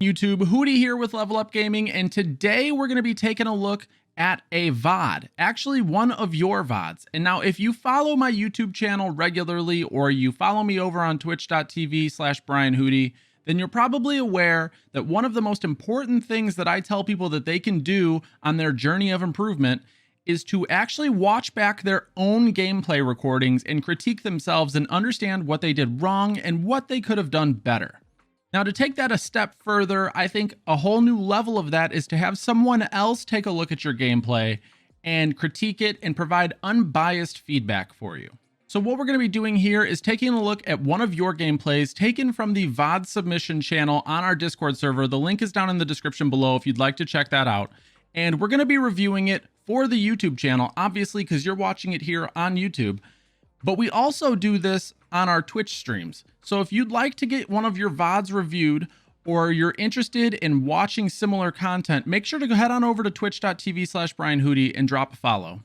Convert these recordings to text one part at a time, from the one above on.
YouTube, Hudi here with Level Up Gaming, and today we're going to be taking a look at a VOD, actually one of your VODs. And now if you follow my YouTube channel regularly, or you follow me over on twitch.tv/BrianHudi, then you're probably aware that one of the most important things that I tell people that they can do on their journey of improvement is to actually watch back their own gameplay recordings and critique themselves and understand what they did wrong and what they could have done better. Now, to take that a step further, I think a whole new level of that is to have someone else take a look at your gameplay and critique it and provide unbiased feedback for you. So what we're going to be doing here is taking a look at one of your gameplays taken from the VOD submission channel on our Discord server. The link is down in the description below if you'd like to check that out. And we're going to be reviewing it for the YouTube channel, obviously, because you're watching it here on YouTube. But we also do this on our Twitch streams. So if you'd like to get one of your VODs reviewed, or you're interested in watching similar content, make sure to go head on over to twitch.tv/BrianHudi and drop a follow.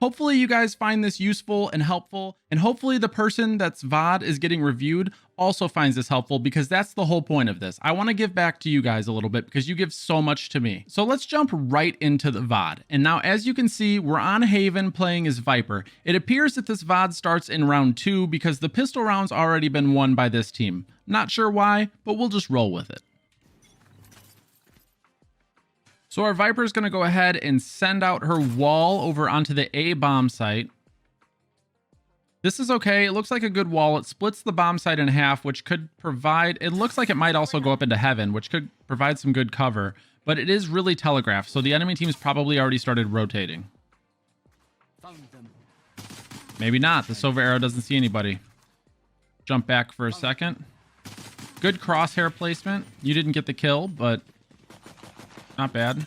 Hopefully you guys find this useful and helpful, and hopefully the person that's VOD is getting reviewed also finds this helpful, because that's the whole point of this. I want to give back to you guys a little bit because you give so much to me. So let's jump right into the VOD. And now, as you can see, we're on Haven playing as Viper. It appears that this VOD starts in round 2 because the pistol round's already been won by this team. Not sure why, but we'll just roll with it. So our Viper's going to go ahead and send out her wall over onto the A bomb site. This is okay. It looks like a good wall. It splits the bomb site in half, which could provide... It looks like it might also go up into heaven, which could provide some good cover. But it is really telegraphed, so the enemy team's probably already started rotating. Maybe not. The silver arrow doesn't see anybody. Jump back for a second. Good crosshair placement. You didn't get the kill, but... not bad.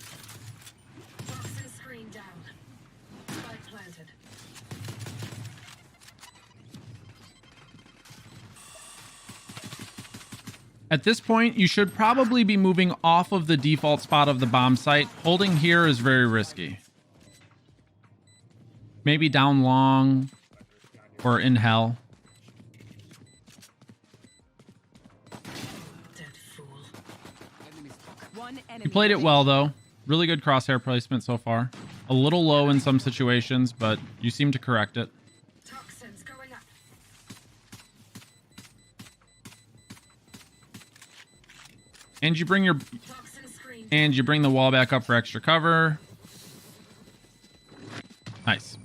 At this point, you should probably be moving off of the default spot of the bomb site. Holding here is very risky. Maybe down long or in hell. You played it well, though. Really good crosshair placement so far. A little low in some situations, but you seem to correct it. Toxins going up. And you bring the wall back up for extra cover. Nice.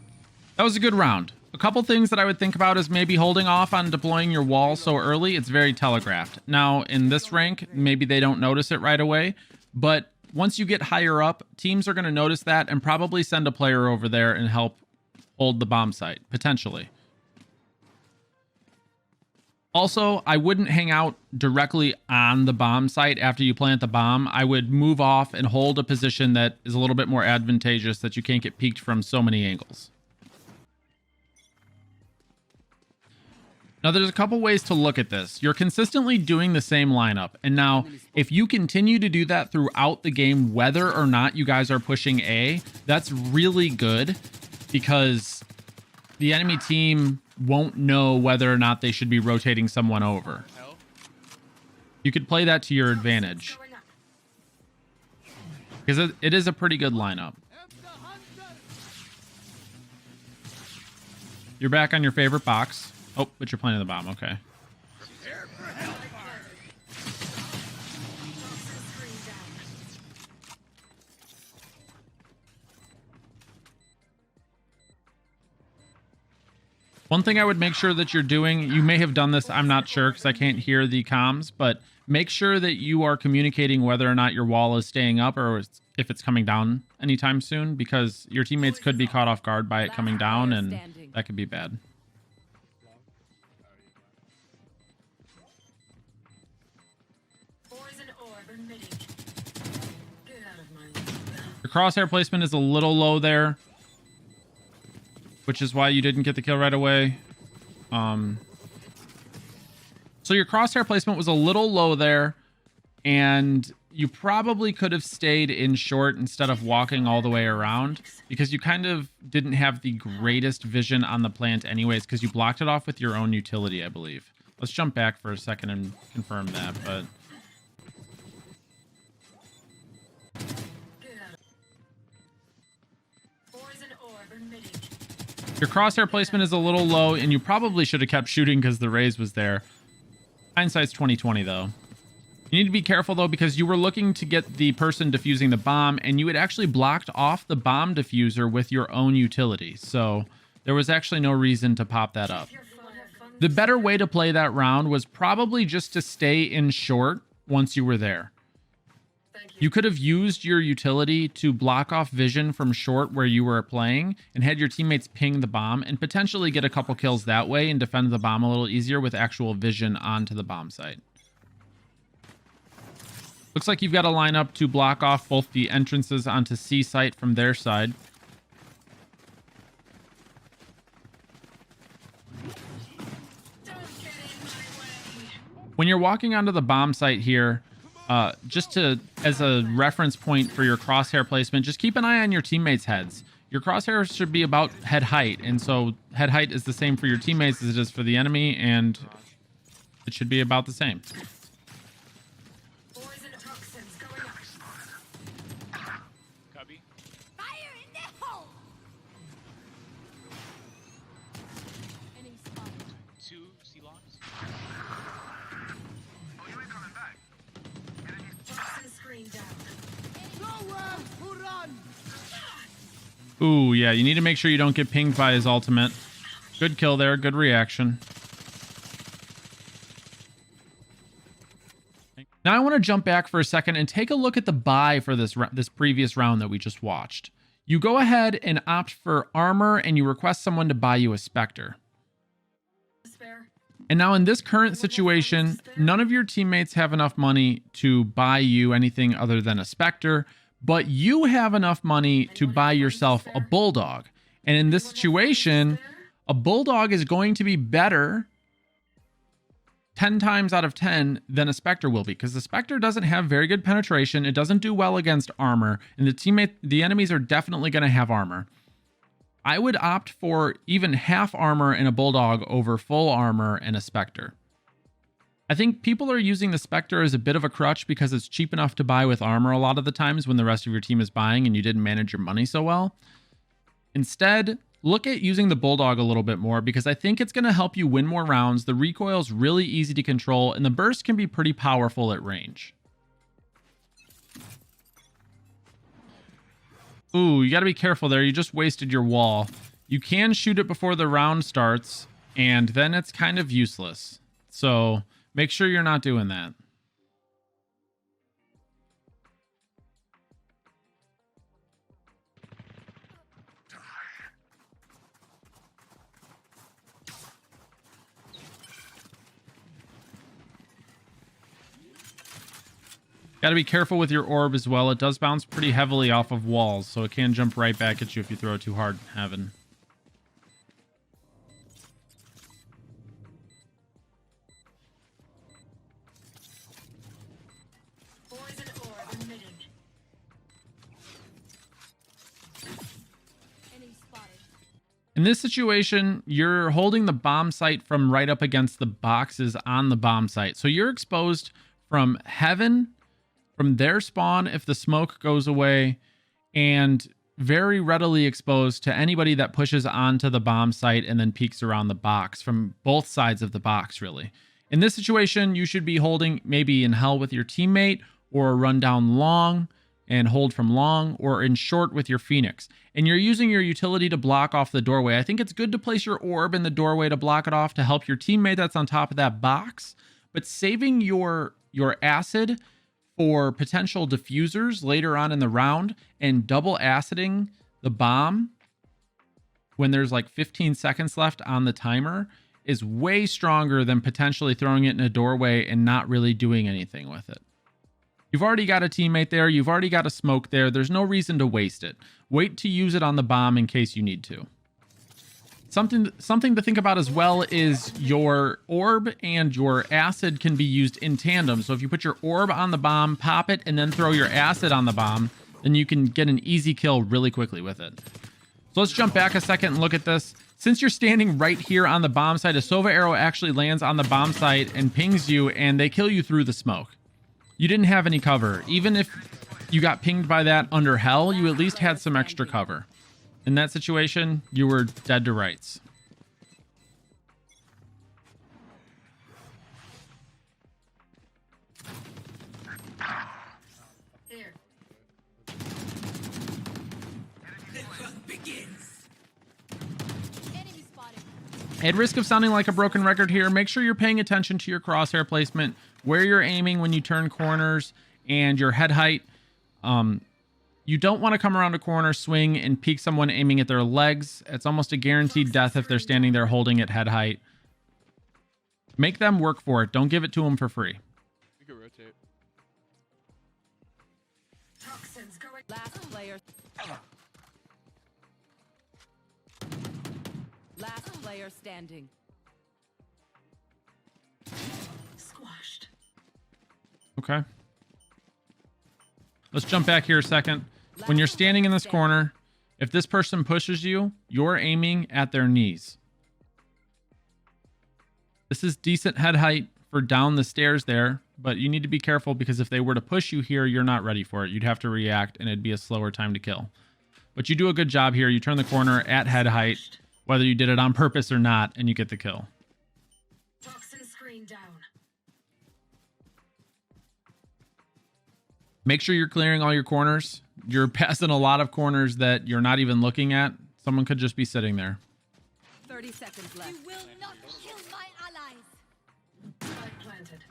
That was a good round. A couple things that I would think about is maybe holding off on deploying your wall so early. It's very telegraphed. Now, in this rank, maybe they don't notice it right away. But once you get higher up, teams are going to notice that and probably send a player over there and help hold the bomb site, potentially. Also, I wouldn't hang out directly on the bomb site after you plant the bomb. I would move off and hold a position that is a little bit more advantageous, that you can't get peeked from so many angles. Now, there's a couple ways to look at this. You're consistently doing the same lineup. And now, if you continue to do that throughout the game, whether or not you guys are pushing A, that's really good, because the enemy team won't know whether or not they should be rotating someone over. You could play that to your advantage, because it is a pretty good lineup. You're back on your favorite box. Oh, but you're planting the bomb. Okay. One thing I would make sure that you're doing, you may have done this, I'm not sure because I can't hear the comms, but make sure that you are communicating whether or not your wall is staying up or if it's coming down anytime soon, because your teammates could be caught off guard by it coming down, and that could be bad. Your crosshair placement is a little low there, which is why you didn't get the kill right away. So your crosshair placement was a little low there, and you probably could have stayed in short instead of walking all the way around, because you kind of didn't have the greatest vision on the plant anyways, because you blocked it off with your own utility, I believe. Let's jump back for a second and confirm that, but Your crosshair placement is a little low, and you probably should have kept shooting because the raise was there. Hindsight's 20/20 though. You need to be careful though, because you were looking to get the person defusing the bomb, and you had actually blocked off the bomb diffuser with your own utility. So there was actually no reason to pop that up. The better way to play that round was probably just to stay in short once you were there. You could have used your utility to block off vision from short where you were playing and had your teammates ping the bomb and potentially get a couple kills that way and defend the bomb a little easier with actual vision onto the bomb site. Looks like you've got to line up to block off both the entrances onto C site from their side. When you're walking onto the bomb site here, as a reference point for your crosshair placement, just keep an eye on your teammates' heads. Your crosshairs should be about head height, and so head height is the same for your teammates as it is for the enemy, and it should be about the same. Ooh, yeah, you need to make sure you don't get pinged by his ultimate. Good kill there, good reaction. Now I want to jump back for a second and take a look at the buy for this previous round that we just watched. You go ahead and opt for armor, and you request someone to buy you a Spectre. And now in this current situation, none of your teammates have enough money to buy you anything other than a Spectre, but you have enough money to buy yourself a Bulldog. And in this situation, a Bulldog is going to be better 10 times out of 10 than a Spectre will be, because the Spectre doesn't have very good penetration. It doesn't do well against armor, and the enemies are definitely going to have armor. I would opt for even half armor in a Bulldog over full armor in a Spectre. I think people are using the Spectre as a bit of a crutch because it's cheap enough to buy with armor a lot of the times when the rest of your team is buying and you didn't manage your money so well. Instead, look at using the Bulldog a little bit more, because I think it's going to help you win more rounds. The recoil is really easy to control, and the burst can be pretty powerful at range. Ooh, you got to be careful there. You just wasted your wall. You can shoot it before the round starts, and then it's kind of useless. So make sure you're not doing that. Got to be careful with your orb as well. It does bounce pretty heavily off of walls, so it can jump right back at you if you throw it too hard in heaven. In this situation, you're holding the bomb site from right up against the boxes on the bomb site. So you're exposed from heaven, from their spawn if the smoke goes away, and very readily exposed to anybody that pushes onto the bomb site and then peeks around the box from both sides of the box, really. In this situation, you should be holding maybe in hell with your teammate, or run down long and hold from long, or in short with your Phoenix. And you're using your utility to block off the doorway. I think it's good to place your orb in the doorway to block it off to help your teammate that's on top of that box, but saving your acid for potential diffusers later on in the round, and double aciding the bomb when there's like 15 seconds left on the timer is way stronger than potentially throwing it in a doorway and not really doing anything with it. You've already got a teammate there. You've already got a smoke there. There's no reason to waste it. Wait to use it on the bomb in case you need to. Something to think about as well is your orb and your acid can be used in tandem. So if you put your orb on the bomb, pop it, and then throw your acid on the bomb, then you can get an easy kill really quickly with it. So let's jump back a second and look at this. Since you're standing right here on the bomb site, a Sova arrow actually lands on the bomb site and pings you, and they kill you through the smoke. You didn't have any cover. Even if you got pinged by that under hell, you at least had some extra cover. In that situation, you were dead to rights. Here. Enemy spotted. At risk of sounding like a broken record here, make sure you're paying attention to your crosshair placement, where you're aiming when you turn corners, and your head height. You don't want to come around a corner, swing, and peek someone aiming at their legs. It's almost a guaranteed death if they're standing there holding at head height. Make them work for it. Don't give it to them for free. We can rotate. Toxins going. Last player. Last player standing. Squashed. Okay. Let's jump back here a second. When you're standing in this corner, if this person pushes you, you're aiming at their knees. This is decent head height for down the stairs there, but you need to be careful because if they were to push you here, you're not ready for it. You'd have to react and it'd be a slower time to kill. But you do a good job here. You turn the corner at head height, whether you did it on purpose or not, and you get the kill. Toxin screen down. Make sure you're clearing all your corners. You're passing a lot of corners that you're not even looking at. Someone could just be sitting there. 30 seconds left. You will not kill my allies. Spike planted.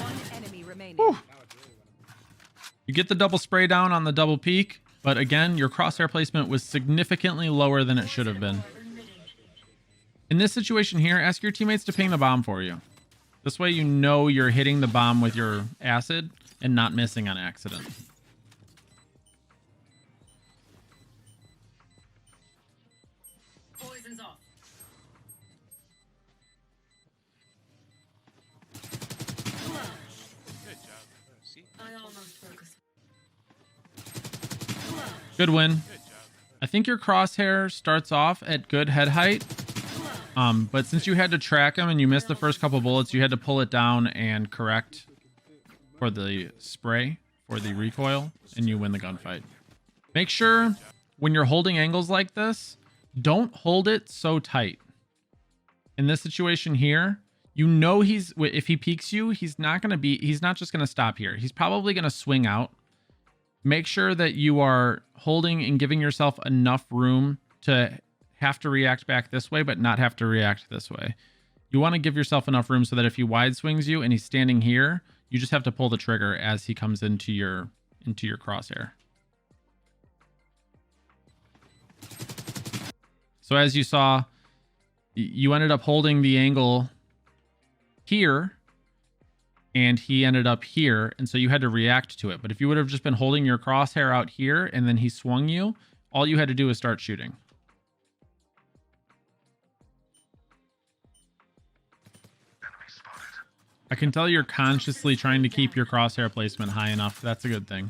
One enemy remaining. Whew. You get the double spray down on the double peek, but again, your crosshair placement was significantly lower than it should have been. In this situation here, ask your teammates to ping the bomb for you. This way you know you're hitting the bomb with your acid and not missing on accident. Poison's off. Good job. See? I almost focused. Good win. Good job. I think your crosshair starts off at good head height. But since you had to track him and you missed the first couple bullets, you had to pull it down and correct for the spray, for the recoil, and you win the gunfight. Make sure when you're holding angles like this, don't hold it so tight. In this situation here, you know if he peeks you, he's not just going to stop here. He's probably going to swing out. Make sure that you are holding and giving yourself enough room to have to react back this way, but not have to react this way. You want to give yourself enough room so that if he wide swings you and he's standing here, you just have to pull the trigger as he comes into your crosshair. So as you saw, you ended up holding the angle here and he ended up here. And so you had to react to it. But if you would have just been holding your crosshair out here and then he swung you, all you had to do was start shooting. I can tell you're consciously trying to keep your crosshair placement high enough. That's a good thing.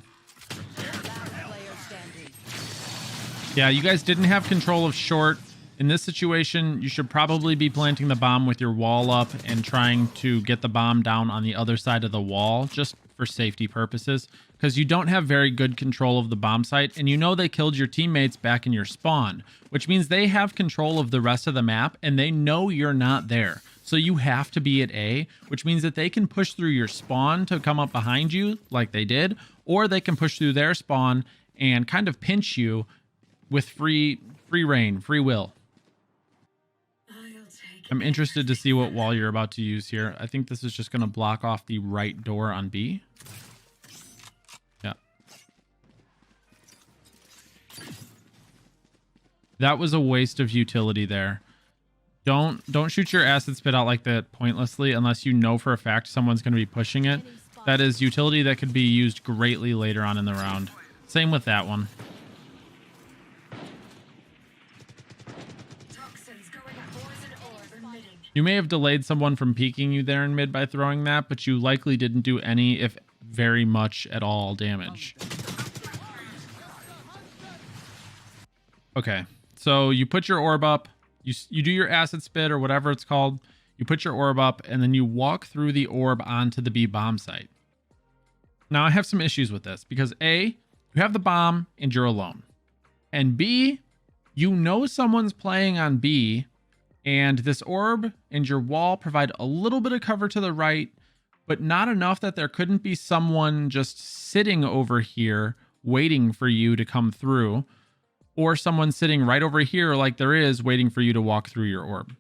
Yeah, you guys didn't have control of short. In this situation, you should probably be planting the bomb with your wall up and trying to get the bomb down on the other side of the wall, just for safety purposes, because you don't have very good control of the bomb site, and you know they killed your teammates back in your spawn, which means they have control of the rest of the map, and they know you're not there. So you have to be at A, which means that they can push through your spawn to come up behind you like they did, or they can push through their spawn and kind of pinch you with free reign, free will. I'm interested to see what wall you're about to use here. I think this is just going to block off the right door on B. Yeah. That was a waste of utility there. Don't shoot your acid spit out like that pointlessly unless you know for a fact someone's going to be pushing it. That is utility that could be used greatly later on in the round. Same with that one. You may have delayed someone from peeking you there in mid by throwing that, but you likely didn't do any, if very much at all, damage. Okay, so you put your orb up, you do your acid spit or whatever it's called, you put your orb up, and then you walk through the orb onto the B bomb site. Now I have some issues with this because A, you have the bomb and you're alone. And B, you know someone's playing on B, and this orb and your wall provide a little bit of cover to the right, but not enough that there couldn't be someone just sitting over here waiting for you to come through, or someone sitting right over here like there is waiting for you to walk through your orb.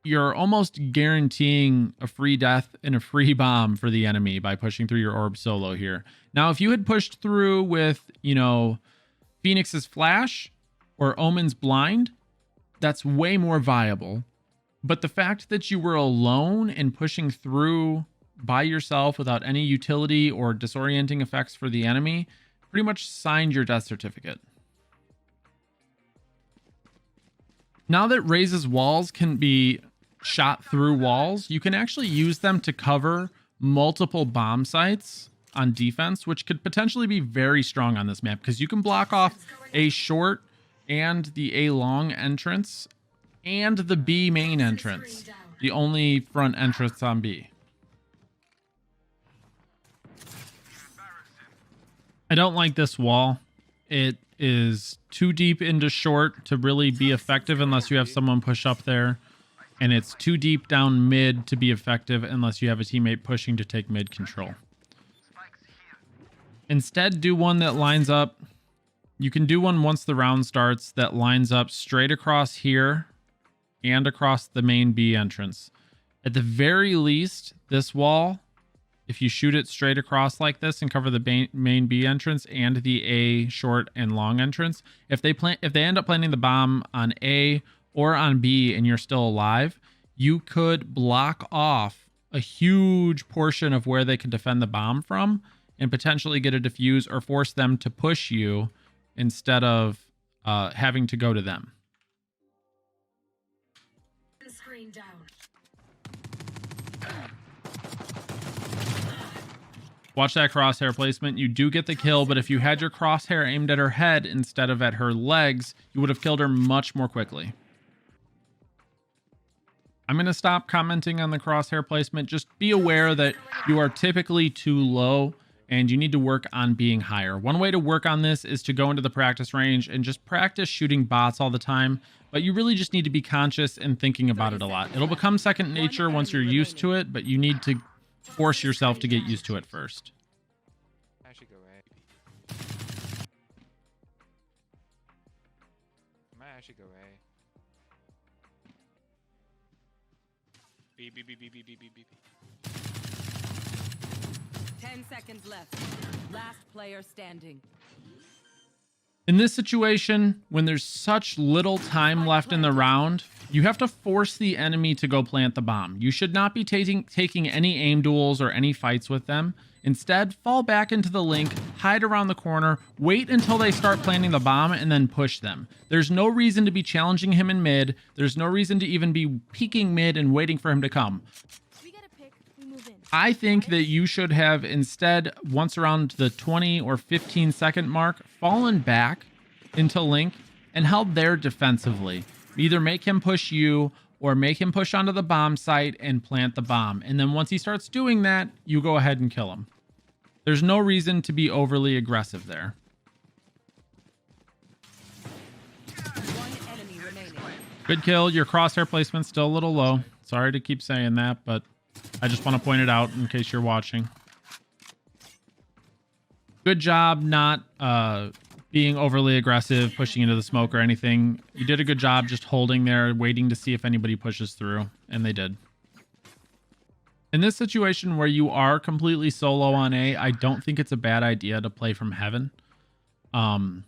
You're almost guaranteeing a free death and a free bomb for the enemy by pushing through your orb solo here. Now, if you had pushed through with, you know, Phoenix's Flash or Omen's Blind, that's way more viable. But the fact that you were alone and pushing through by yourself without any utility or disorienting effects for the enemy pretty much signed your death certificate. Now that Raze's walls can be shot through walls, you can actually use them to cover multiple bomb sites on defense, which could potentially be very strong on this map because you can block off a short and the A long entrance and the B main entrance, the only front entrance on B. I don't like this wall. It is too deep into short to really be effective unless you have someone push up there. And it's too deep down mid to be effective unless you have a teammate pushing to take mid control. Instead, do one that lines up. You can do one once the round starts that lines up straight across here and across the main B entrance. At the very least, this wall, if you shoot it straight across like this and cover the main B entrance and the A short and long entrance, if they end up planting the bomb on A or on B and you're still alive, you could block off a huge portion of where they can defend the bomb from and potentially get a defuse or force them to push you instead of having to go to them. Screen down. Watch that crosshair placement. You do get the kill, but if you had your crosshair aimed at her head instead of at her legs, you would have killed her much more quickly. I'm going to stop commenting on the crosshair placement. Just be aware that you are typically too low and you need to work on being higher. One way to work on this is to go into the practice range and just practice shooting bots all the time, but you really just need to be conscious and thinking about it a lot. It'll become second nature once you're used to it, but you need to force yourself to get used to it first. I should go A. I should go A. B, B, B, B, B, B, B, B. 10 seconds left. Last player standing. In this situation, when there's such little time left in the round, you have to force the enemy to go plant the bomb. You should not be taking any aim duels or any fights with them. Instead, fall back into the link, hide around the corner, wait until they start planting the bomb, and then push them. There's no reason to be challenging him in mid. There's no reason to even be peeking mid and waiting for him to come. We get a pick, we move in. I think that you should have instead, once around the 20 or 15 second mark, fallen back into link and held there defensively. Either make him push you or make him push onto the bomb site and plant the bomb. And then once he starts doing that, you go ahead and kill him. There's no reason to be overly aggressive there. One enemy remaining. Good kill. Your crosshair placement's still a little low. Sorry to keep saying that, but I just want to point it out in case you're watching. Good job not being overly aggressive, pushing into the smoke or anything. You did a good job just holding there, waiting to see if anybody pushes through, and they did. In this situation where you are completely solo on A, I don't think it's a bad idea to play from heaven. But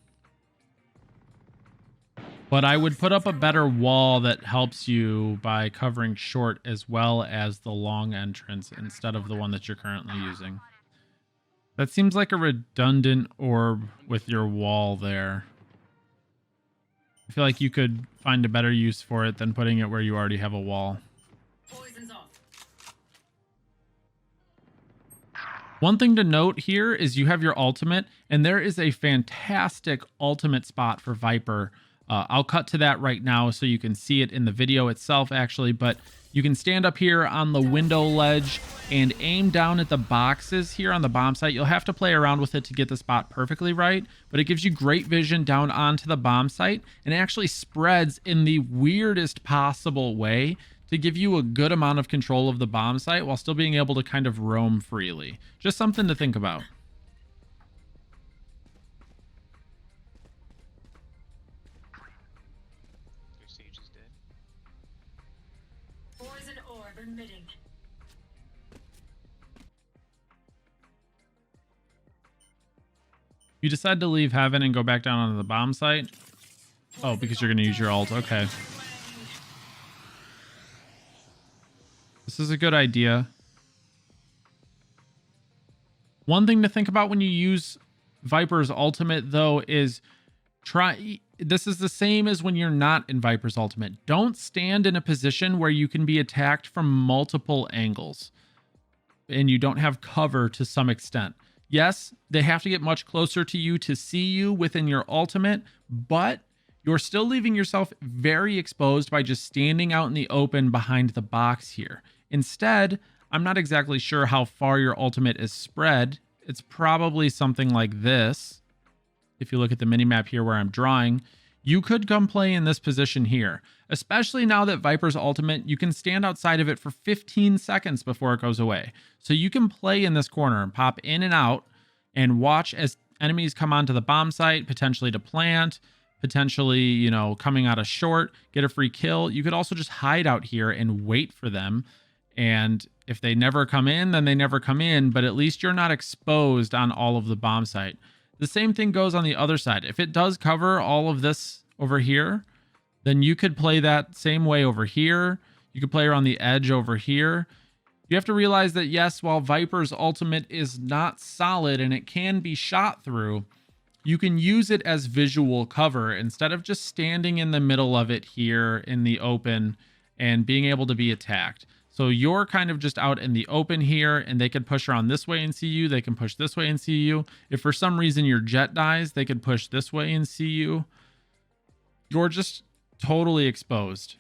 I would put up a better wall that helps you by covering short as well as the long entrance instead of the one that you're currently using. That seems like a redundant orb with your wall there. I feel like you could find a better use for it than putting it where you already have a wall. Poison's off. One thing to note here is you have your ultimate, and there is a fantastic ultimate spot for Viper. I'll cut to that right now so you can see it in the video itself, actually, but you can stand up here on the window ledge and aim down at the boxes here on the bomb site. You'll have to play around with it to get the spot perfectly right, but it gives you great vision down onto the bomb site, and it actually spreads in the weirdest possible way to give you a good amount of control of the bomb site while still being able to kind of roam freely. Just something to think about. Their sage is dead. Poison orb emitting. You decide to leave heaven and go back down onto the bomb site. Oh, because you're going to use your ult. Okay. This is a good idea. One thing to think about when you use Viper's ultimate, though, is this is the same as when you're not in Viper's ultimate. Don't stand in a position where you can be attacked from multiple angles and you don't have cover to some extent. Yes, they have to get much closer to you to see you within your ultimate, but you're still leaving yourself very exposed by just standing out in the open behind the box here. Instead, I'm not exactly sure how far your ultimate is spread. It's probably something like this. If you look at the minimap here where I'm drawing, you could come play in this position here, especially now that Viper's ultimate, you can stand outside of it for 15 seconds before it goes away. So you can play in this corner and pop in and out and watch as enemies come onto the bomb site, potentially to plant, potentially, you know, coming out of short, get a free kill. You could also just hide out here and wait for them. And if they never come in, then they never come in, but at least you're not exposed on all of the bomb site. The same thing goes on the other side. If it does cover all of this over here, then you could play that same way over here. You could play around the edge over here. You have to realize that, yes, while Viper's ultimate is not solid and it can be shot through, you can use it as visual cover instead of just standing in the middle of it here in the open and being able to be attacked. So you're kind of just out in the open here, and they could push around this way and see you. They can push this way and see you. If for some reason your jet dies, they could push this way and see you. You're just totally exposed.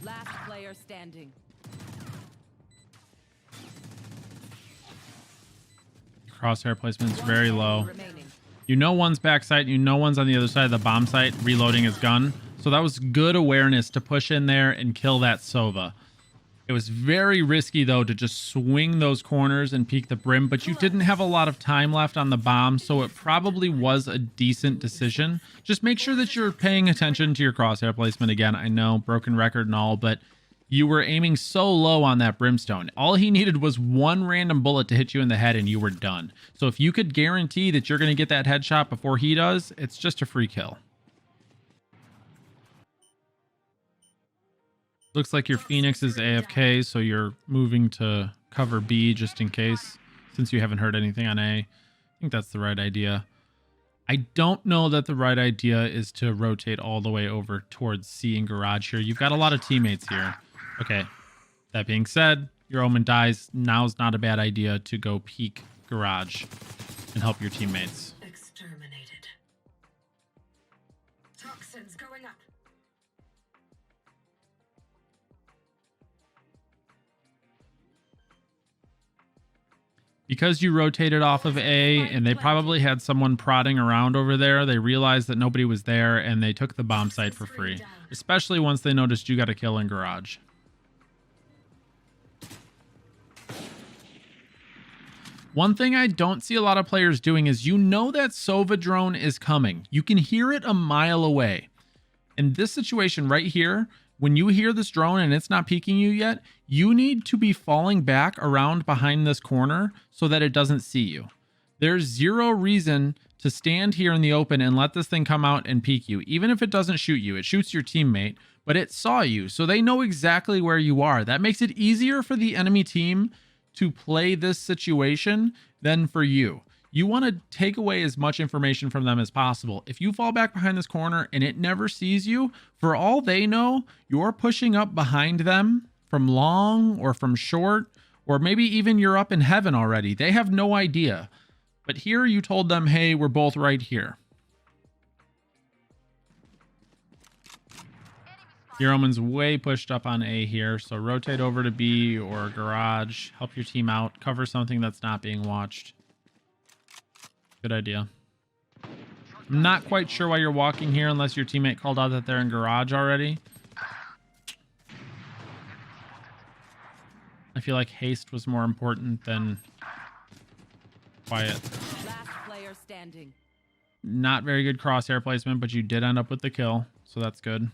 Last player standing. Crosshair placement is very low. Remaining. You know one's backside, you know one's on the other side of the bomb site reloading his gun. So that was good awareness to push in there and kill that Sova. It was very risky, though, to just swing those corners and peek the brim, but you didn't have a lot of time left on the bomb, so it probably was a decent decision. Just make sure that you're paying attention to your crosshair placement. Again, I know, broken record and all, but you were aiming so low on that brimstone. All he needed was one random bullet to hit you in the head and you were done. So if you could guarantee that you're going to get that headshot before he does, it's just a free kill. Looks like your Phoenix is AFK, so you're moving to cover B just in case, since you haven't heard anything on A. I think that's the right idea. I don't know that the right idea is to rotate all the way over towards C and garage here. You've got a lot of teammates here. Okay, that being said, your Omen dies. Now's not a bad idea to go peek garage and help your teammates. Exterminated. Toxins going up. Because you rotated off of A and they probably had someone prodding around over there, they realized that nobody was there and they took the bomb site for free. Especially once they noticed you got a kill in garage. One thing I don't see a lot of players doing is, you know that Sova drone is coming. You can hear it a mile away. In this situation right here, when you hear this drone and it's not peeking you yet, you need to be falling back around behind this corner so that it doesn't see you. There's zero reason to stand here in the open and let this thing come out and peek you. Even if it doesn't shoot you, it shoots your teammate, but it saw you, so they know exactly where you are. That makes it easier for the enemy team to play this situation than for you. You want to take away as much information from them as possible. If you fall back behind this corner and it never sees you, for all they know, you're pushing up behind them from long or from short or maybe even you're up in heaven already. They have no idea. But here you told them, hey, we're both right here. Yeoman's way pushed up on A here, so rotate over to B or garage. Help your team out. Cover something that's not being watched. Good idea. I'm not quite sure why you're walking here unless your teammate called out that they're in garage already. I feel like haste was more important than quiet. Last player standing. Not very good crosshair placement, but you did end up with the kill, so that's good.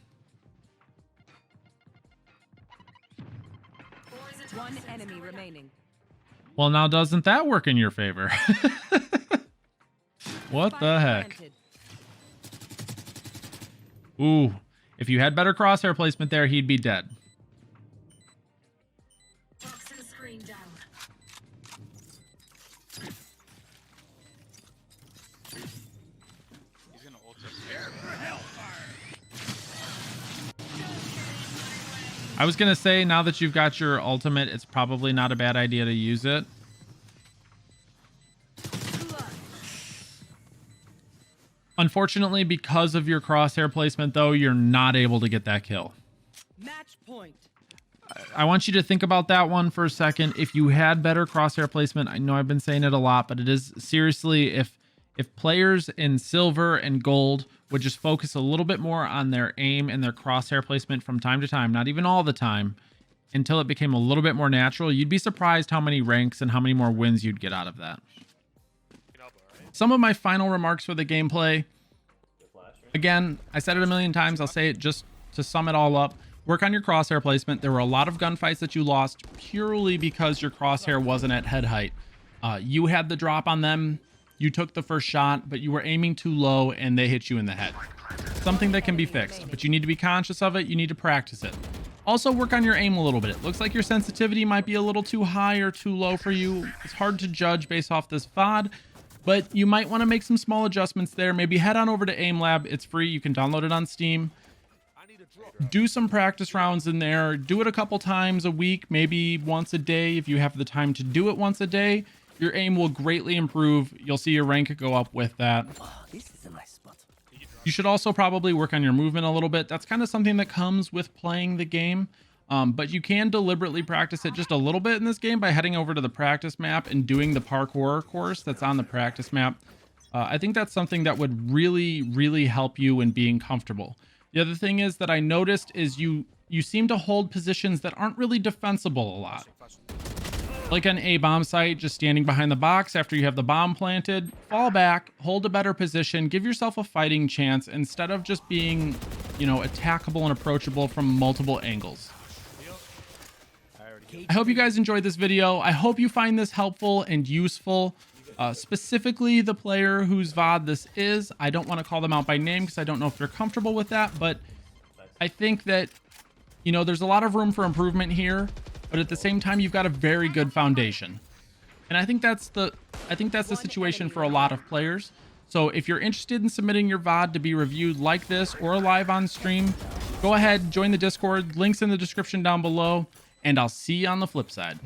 One enemy remaining. Well, now doesn't that work in your favor? What the heck? Ooh, if you had better crosshair placement there, he'd be dead. He's gonna ult us. I was gonna say, now that you've got your ultimate, it's probably not a bad idea to use it. Unfortunately, because of your crosshair placement, though, you're not able to get that kill. Match point. I want you to think about that one for a second. If you had better crosshair placement, I know I've been saying it a lot, but it is seriously, if players in silver and gold would just focus a little bit more on their aim and their crosshair placement from time to time, not even all the time, until it became a little bit more natural, you'd be surprised how many ranks and how many more wins you'd get out of that. Some of my final remarks for the gameplay. Again, I said it a million times. I'll say it just to sum it all up. Work on your crosshair placement. There were a lot of gunfights that you lost purely because your crosshair wasn't at head height. You had the drop on them. You took the first shot, but you were aiming too low and they hit you in the head. Something that can be fixed, but you need to be conscious of it. You need to practice it. Also, work on your aim a little bit. It looks like your sensitivity might be a little too high or too low for you. It's hard to judge based off this VOD. But you might want to make some small adjustments there. Maybe head on over to Aim Lab. It's free. You can download it on Steam. Do some practice rounds in there. Do it a couple times a week, maybe once a day. If you have the time to do it once a day, your aim will greatly improve. You'll see your rank go up with that. This is a nice spot. You should also probably work on your movement a little bit. That's kind of something that comes with playing the game. But you can deliberately practice it just a little bit in this game by heading over to the practice map and doing the parkour course that's on the practice map. I think that's something that would really, really help you in being comfortable. The other thing is that I noticed is you seem to hold positions that aren't really defensible a lot. Like an A bomb site, just standing behind the box after you have the bomb planted, fall back, hold a better position, give yourself a fighting chance instead of just being, you know, attackable and approachable from multiple angles. I hope you guys enjoyed this video. I hope you find this helpful and useful. Specifically the player whose VOD this is. I don't want to call them out by name because I don't know if you're comfortable with that, but I think that, you know, there's a lot of room for improvement here, but at the same time, you've got a very good foundation. And I think that's the situation for a lot of players. So if you're interested in submitting your VOD to be reviewed like this or live on stream, go ahead, join the Discord. Links in the description down below. And I'll see you on the flip side.